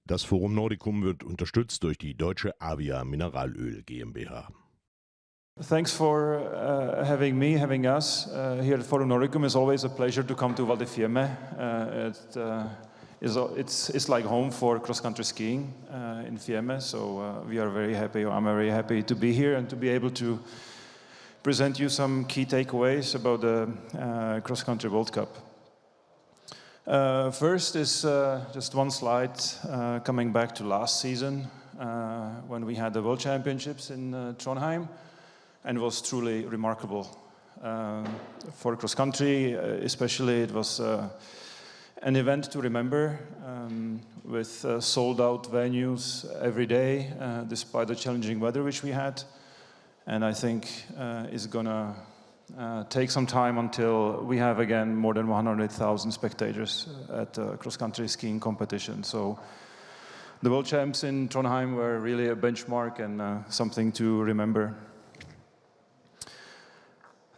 Das Forum Nordicum wird unterstützt durch die deutsche Avia Mineralöl GmbH. Thanks for having us here at Forum Nordicum. It's always a pleasure to come to Val di Fiemme. It's like home for cross-country skiing in Fiemme, so we are very happy. I'm very happy to be here and to be able to present you some key takeaways about the cross-country World Cup. First is just one slide coming back to last season when we had the World Championships in Trondheim, and it was truly remarkable. For cross-country especially, it was an event to remember with sold-out venues every day despite the challenging weather which we had, and I think it's gonna take some time until we have again more than 100,000 spectators at cross-country skiing competition. So the World Champs in Trondheim were really a benchmark and something to remember.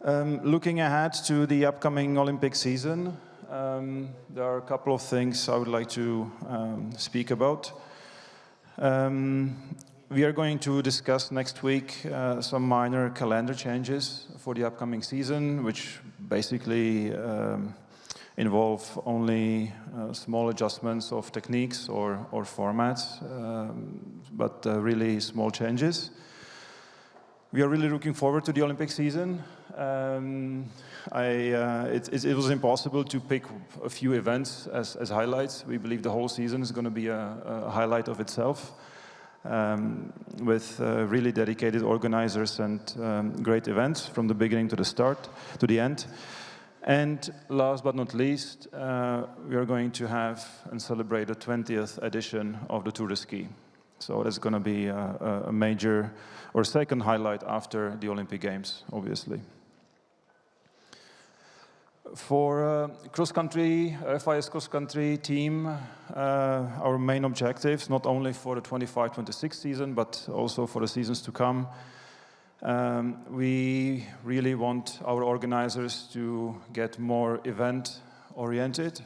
Looking ahead to the upcoming Olympic season, there are a couple of things I would like to speak about. We are going to discuss next week some minor calendar changes for the upcoming season, which basically involve only small adjustments of techniques or formats, but really small changes. We are really looking forward to the Olympic season. It was impossible to pick a few events as highlights. We believe the whole season is going to be a highlight of itself. With really dedicated organizers and great events from the beginning to the end. And last but not least, we are going to have and celebrate the 20th edition of the Tour de Ski. So that's going to be a major or second highlight after the Olympic Games, obviously. For cross-country, FIS cross-country team, our main objectives, not only for the 25-26 season, but also for the seasons to come, we really want our organizers to get more event-oriented.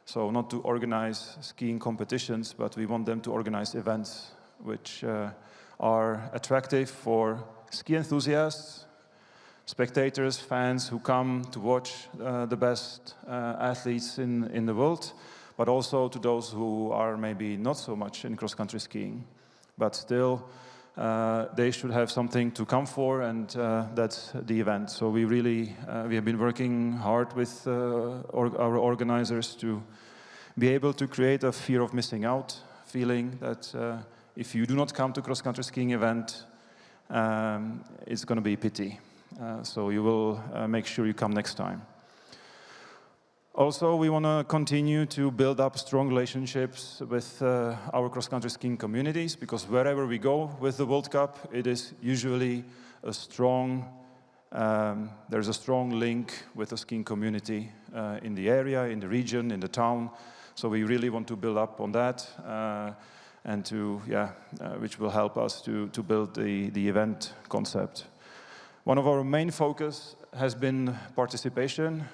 So not to organize skiing competitions, but we want them to organize events which are attractive for ski enthusiasts, spectators, fans who come to watch the best athletes in the world, but also to those who are maybe not so much in cross-country skiing. But still, they should have something to come for, and that's the event. So we have been working hard with our organizers to be able to create a fear of missing out feeling that if you do not come to cross-country skiing event, it's going to be a pity. So you will make sure you come next time. Also, we want to continue to build up strong relationships with our cross-country skiing communities, because wherever we go with the World Cup, it is usually a strong, there's a strong link with the skiing community in the area, in the region, in the town. So we really want to build up on that, and which will help us to build the event concept. One of our main focus has been participation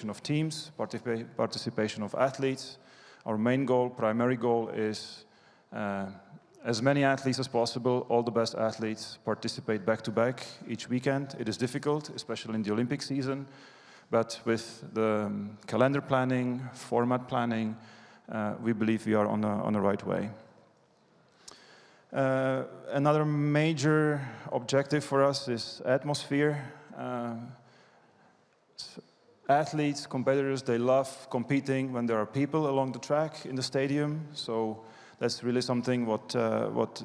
of teams, participation of athletes. Our main goal, primary goal, is as many athletes as possible, all the best athletes participate back-to-back each weekend. It is difficult, especially in the Olympic season, but with the calendar planning, format planning, we believe we are on the right way. Another major objective for us is atmosphere. Athletes, competitors, they love competing when there are people along the track in the stadium. So that's really something what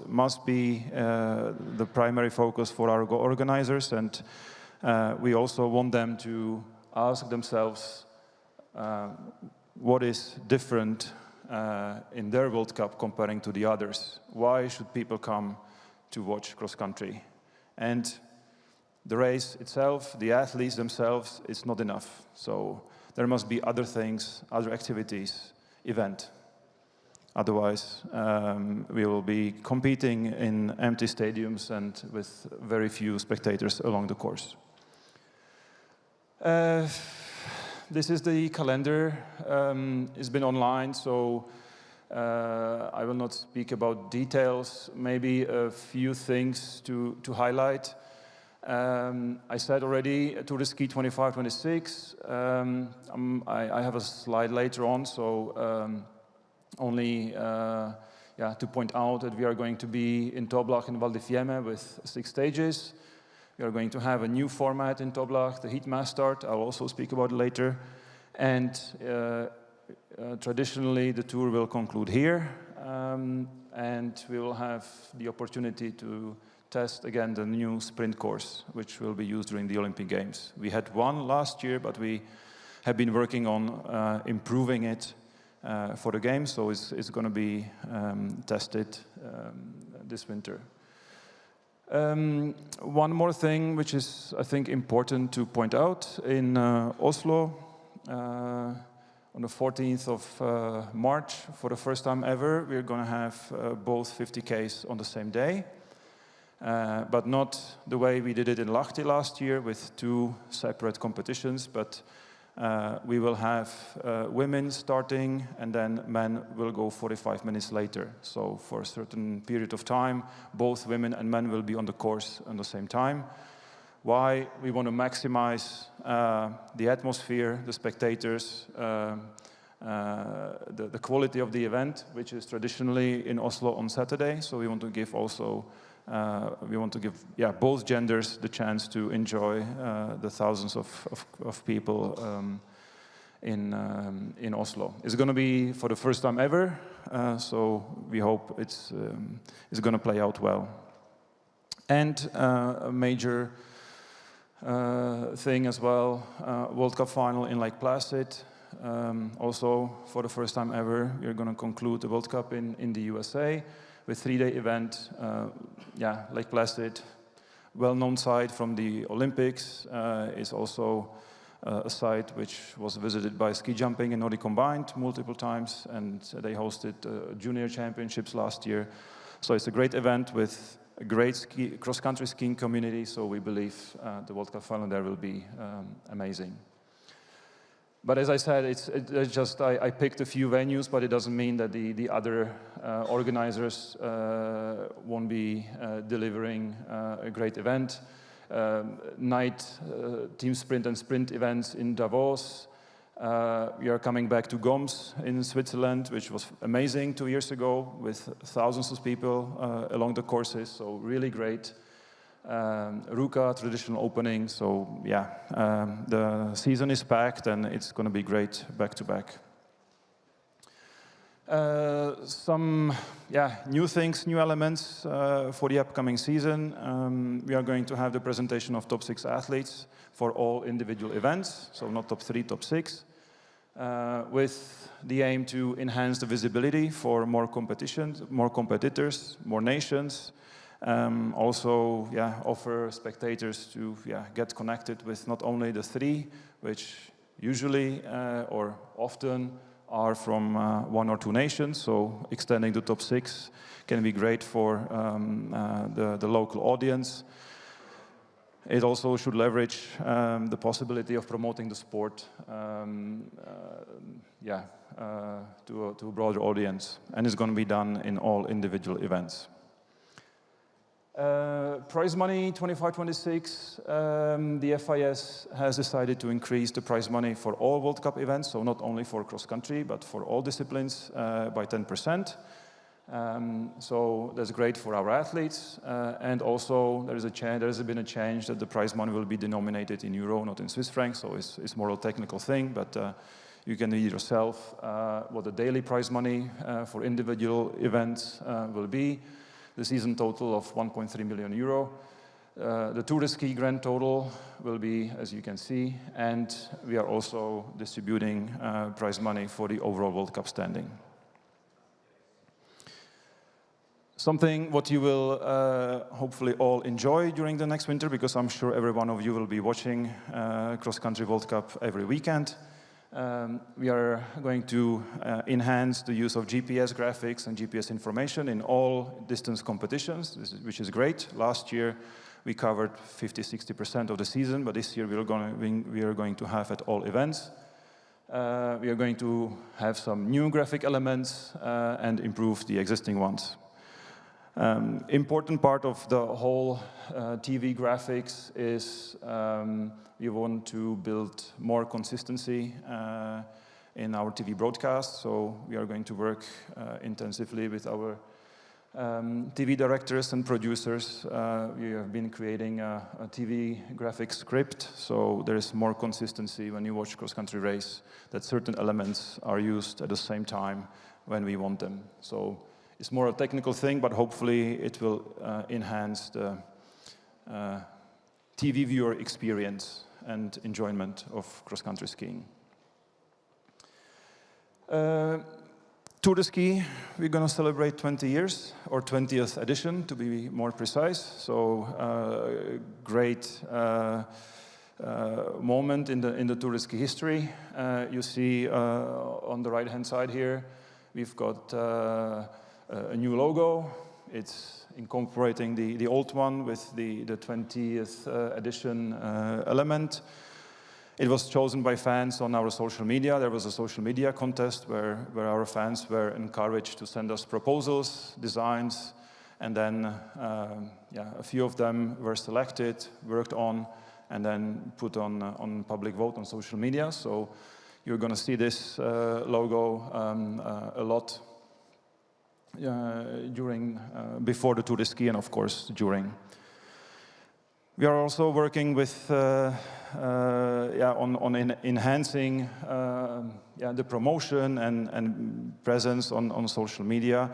must be the primary focus for our organizers. And we also want them to ask themselves what is different in their World Cup comparing to the others. Why should people come to watch cross-country? And the race itself, the athletes themselves, is not enough. So there must be other things, other activities, event. Otherwise, we will be competing in empty stadiums and with very few spectators along the course. This is the calendar. It's been online, so I will not speak about details, maybe a few things to highlight. I said already, Tour de Ski 25-26. I have a slide later on, so only to point out that we are going to be in Toblach and Val di Fiemme with 6 stages. We are going to have a new format in Toblach, the heat mass start. I'll also speak about it later. And traditionally, the tour will conclude here, and we will have the opportunity to test again the new sprint course, which will be used during the Olympic Games. We had one last year, but we have been working on improving it for the Games, so it's going to be tested this winter. One more thing, which is, I think, important to point out, in Oslo, on the 14th of March, for the first time ever, we're going to have both 50Ks on the same day. But not the way we did it in Lahti last year with 2 separate competitions, but we will have women starting and then men will go 45 minutes later. So for a certain period of time, both women and men will be on the course at the same time. Why? We want to maximize the atmosphere, the spectators, the quality of the event, which is traditionally in Oslo on Saturday. So we want to give also both genders the chance to enjoy the thousands of people in Oslo. It's going to be for the first time ever, so we hope it's going to play out well. And a major thing as well, World Cup final in Lake Placid. Also, for the first time ever, we're going to conclude the World Cup in the USA with 3-day event. Lake Placid, well-known site from the Olympics, is also a site which was visited by ski jumping and Nordicum combined multiple times, and they hosted junior championships last year. So it's a great event with a great cross-country skiing community, so we believe the World Cup final there will be amazing. But as I said, it's just I picked a few venues, but it doesn't mean that the other organizers won't be delivering a great event. Night team sprint and sprint events in Davos. We are coming back to Goms in Switzerland, which was amazing 2 years ago with thousands of people along the courses, so really great. Ruka, traditional opening, so the season is packed and it's going to be great back-to-back. Some new things, new elements for the upcoming season. We are going to have the presentation of top 6 athletes for all individual events, so not top 3, top 6, with the aim to enhance the visibility for more competitions, more competitors, more nations. Also, offer spectators to get connected with not only the 3, which usually or often are from 1 or 2 nations. So extending the top 6 can be great for the local audience. It also should leverage the possibility of promoting the sport to a broader audience, and it's going to be done in all individual events. Prize money 25-26, the FIS has decided to increase the prize money for all World Cup events, so not only for cross-country, but for all disciplines by 10%. So that's great for our athletes, and also there has been a change that the prize money will be denominated in euro, not in Swiss francs, so it's more a technical thing, but you can read yourself what the daily prize money for individual events will be. The season total of 1.3 million euro. The Tour de Ski grand total will be, as you can see, and we are also distributing prize money for the overall World Cup standing. Something what you will hopefully all enjoy during the next winter, because I'm sure every one of you will be watching cross-country World Cup every weekend. We are going to enhance the use of GPS graphics and GPS information in all distance competitions, which is great. Last year we covered 50–60% of the season, but this year we are going to have at all events. We are going to have some new graphic elements and improve the existing ones. Important part of the whole TV graphics is we want to build more consistency in our TV broadcast, so we are going to work intensively with our TV directors and producers. We have been creating a TV graphics script, so there is more consistency when you watch cross-country race, that certain elements are used at the same time when we want them. So it's more a technical thing, but hopefully it will enhance the TV viewer experience and enjoyment of cross-country skiing. Tour de Ski, we're going to celebrate 20 years, or 20th edition to be more precise. So great moment in the Tour de Ski history. You see on the right-hand side here, we've got a new logo. It's incorporating the old one with the 20th edition element. It was chosen by fans on our social media. There was a social media contest where our fans were encouraged to send us proposals, designs, and then a few of them were selected, worked on, and then put on public vote on social media. So you're going to see this logo a lot before the Tour de Ski and of course during. We are also working with on enhancing the promotion and presence on social media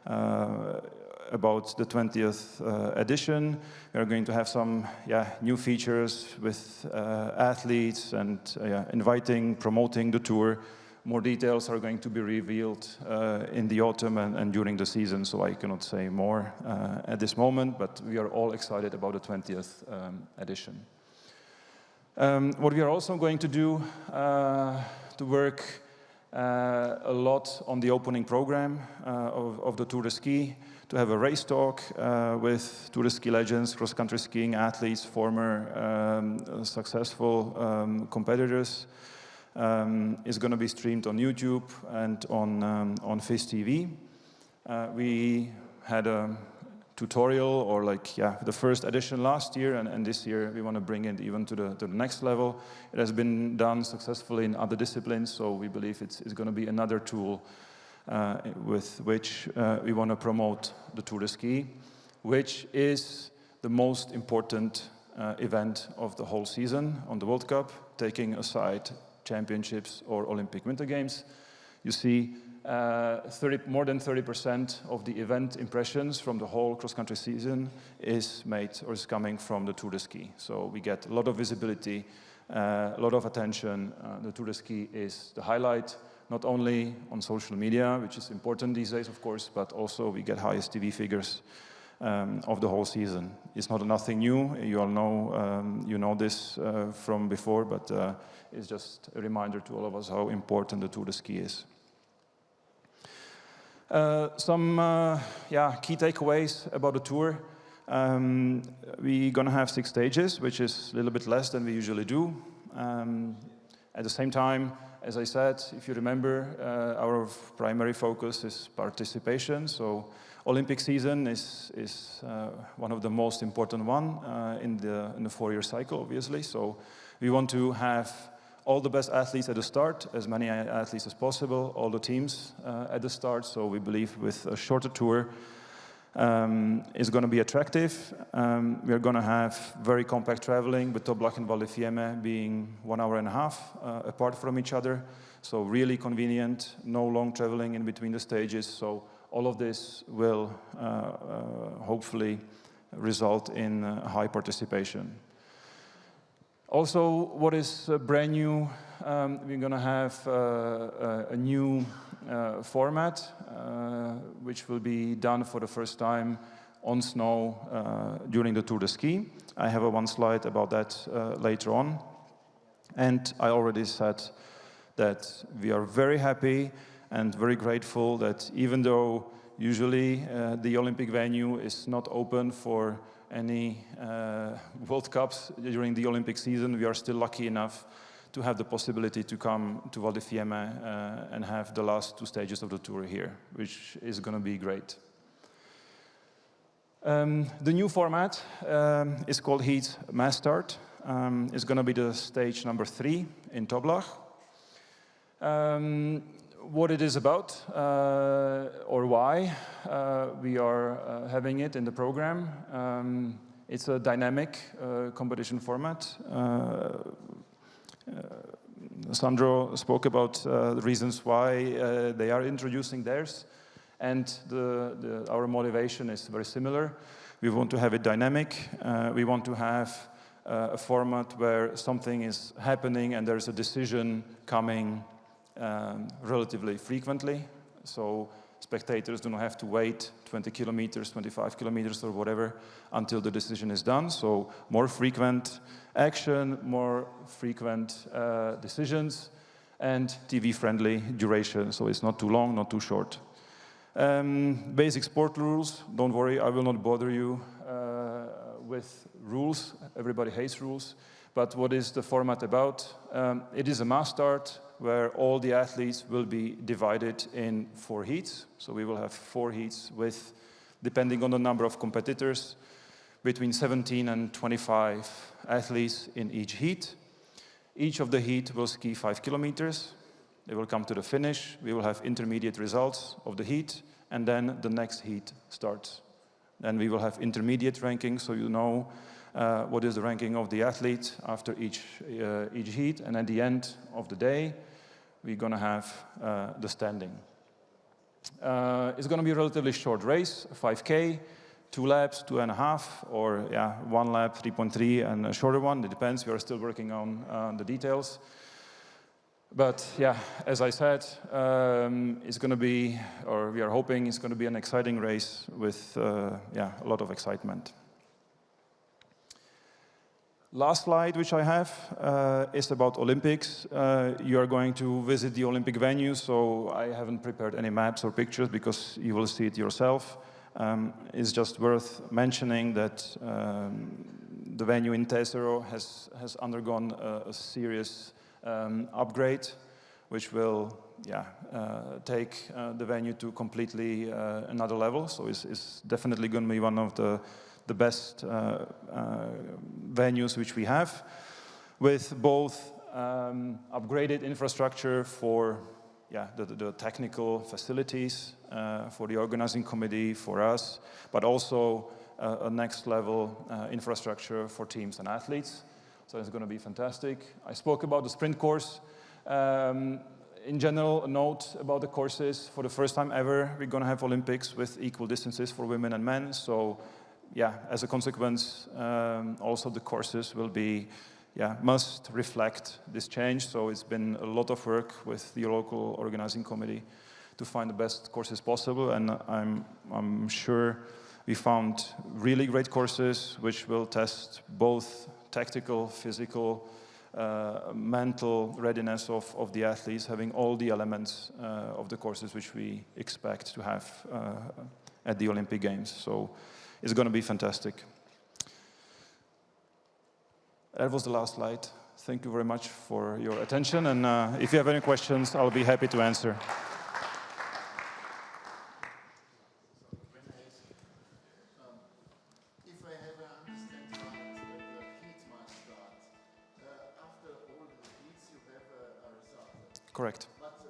about the 20th edition. We are going to have some new features with athletes and promoting the tour. More details are going to be revealed in the autumn and during the season, so I cannot say more at this moment, but we are all excited about the 20th edition. What we are also going to do to work a lot on the opening program of the Tour de Ski, to have a race talk with Tour de Ski legends, cross-country skiing athletes, former successful competitors. Is going to be streamed on YouTube and on FIS TV. We had a tutorial, or the first edition last year, and this year we want to bring it even to the next level. It has been done successfully in other disciplines, so we believe it's going to be another tool with which we want to promote the Tour de Ski, which is the most important event of the whole season on the World Cup, taking aside championships or Olympic Winter Games. You see more than 30% of the event impressions from the whole cross-country season is coming from the Tour de Ski. So we get a lot of visibility, a lot of attention. The Tour de Ski is the highlight, not only on social media, which is important these days, of course, but also we get highest TV figures of the whole season. It's nothing new. You all know, you know this from before, but it's just a reminder to all of us how important the Tour de Ski is. Some key takeaways about the tour. We're going to have 6 stages, which is a little bit less than we usually do. At the same time, as I said, if you remember, our primary focus is participation. So Olympic season is one of the most important one in the 4-year cycle, obviously. So we want to have all the best athletes at the start, as many athletes as possible, all the teams at the start. So we believe with a shorter tour is going to be attractive. We are going to have very compact traveling, with Toblach and Val di Fiemme being 1.5 hours apart from each other. So really convenient, no long traveling in between the stages. So all of this will hopefully result in high participation. Also, what is brand new, we're going to have a new format, which will be done for the first time on snow during the Tour de Ski. I have one slide about that later on. And I already said that we are very happy and very grateful that even though usually the Olympic venue is not open for any World Cups during the Olympic season, we are still lucky enough to have the possibility to come to Val di Fiemme and have the last 2 stages of the tour here, which is going to be great. The new format is called Heat Mass Start. It's going to be the stage number 3 in Toblach. What it is about, or why we are having it in the program. It's a dynamic competition format. Sandro spoke about the reasons why they are introducing theirs, and our motivation is very similar. We want to have it dynamic. We want to have a format where something is happening and there's a decision coming relatively frequently. So spectators do not have to wait 20 kilometers, 25 kilometers or whatever until the decision is done. So more frequent action, more frequent decisions, and TV-friendly duration. So it's not too long, not too short. Basic sport rules. Don't worry, I will not bother you with rules. Everybody hates rules. But what is the format about? It is a mass start where all the athletes will be divided in 4 heats. So we will have 4 heats with, depending on the number of competitors, between 17 and 25 athletes in each heat. Each of the heat will ski 5 kilometers. They will come to the finish. We will have intermediate results of the heat, and then the next heat starts. Then we will have intermediate ranking, so you know what is the ranking of the athlete after each heat, and at the end of the day, we're going to have the standing. It's going to be a relatively short race, 5K, 2 laps, 2.5, or 1 lap, 3.3, and a shorter one. It depends. We are still working on the details. But yeah, as I said, it's going to be, or we are hoping it's going to be an exciting race with a lot of excitement. Last slide which I have is about Olympics. You are going to visit the Olympic venue, so I haven't prepared any maps or pictures because you will see it yourself. It's just worth mentioning that the venue in Tesoro has undergone a serious upgrade, which will take the venue to completely another level. So it's definitely going to be one of the best venues which we have, with both upgraded infrastructure for the technical facilities for the organizing committee, for us, but also a next level infrastructure for teams and athletes. So it's going to be fantastic. I spoke about the sprint course. In general, a note about the courses. For the first time ever, we're going to have Olympics with equal distances for women and men. So as a consequence, also the courses will be, must reflect this change. So it's been a lot of work with the local organizing committee to find the best courses possible, and I'm sure we found really great courses which will test both tactical, physical, mental readiness of the athletes, having all the elements of the courses which we expect to have at the Olympic Games. So it's going to be fantastic. That was the last slide. Thank you very much for your attention, and if you have any questions, I'll be happy to answer. Correct. But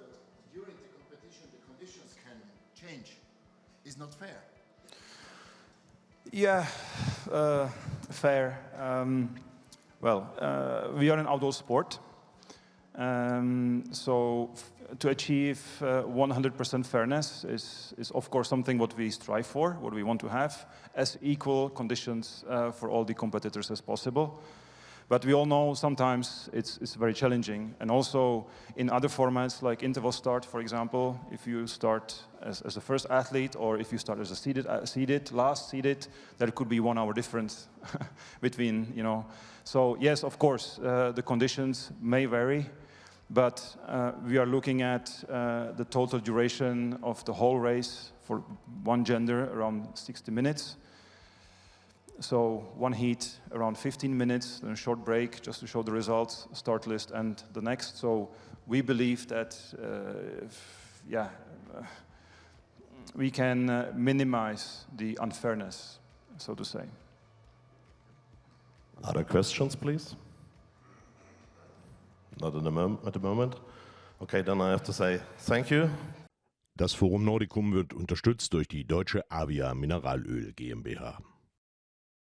during the competition, the conditions can change. It's not fair. Yeah, fair. We are an outdoor sport. So to achieve 100% fairness is of course something what we strive for, what we want to have, as equal conditions for all the competitors as possible. But we all know sometimes it's very challenging. And also in other formats like interval start, for example, if you start as a first athlete or if you start as a last seeded, there could be 1 hour difference between, So yes, of course, the conditions may vary, but we are looking at the total duration of the whole race for one gender around 60 minutes. So one heat around 15 minutes, then a short break just to show the results, start list, and the next. So we believe that, we can minimize the unfairness, so to say. Other questions, please? Not at the moment. Okay, then I have to say thank you. Das Forum Nordicum wird unterstützt durch die deutsche Avia Mineralöl GmbH.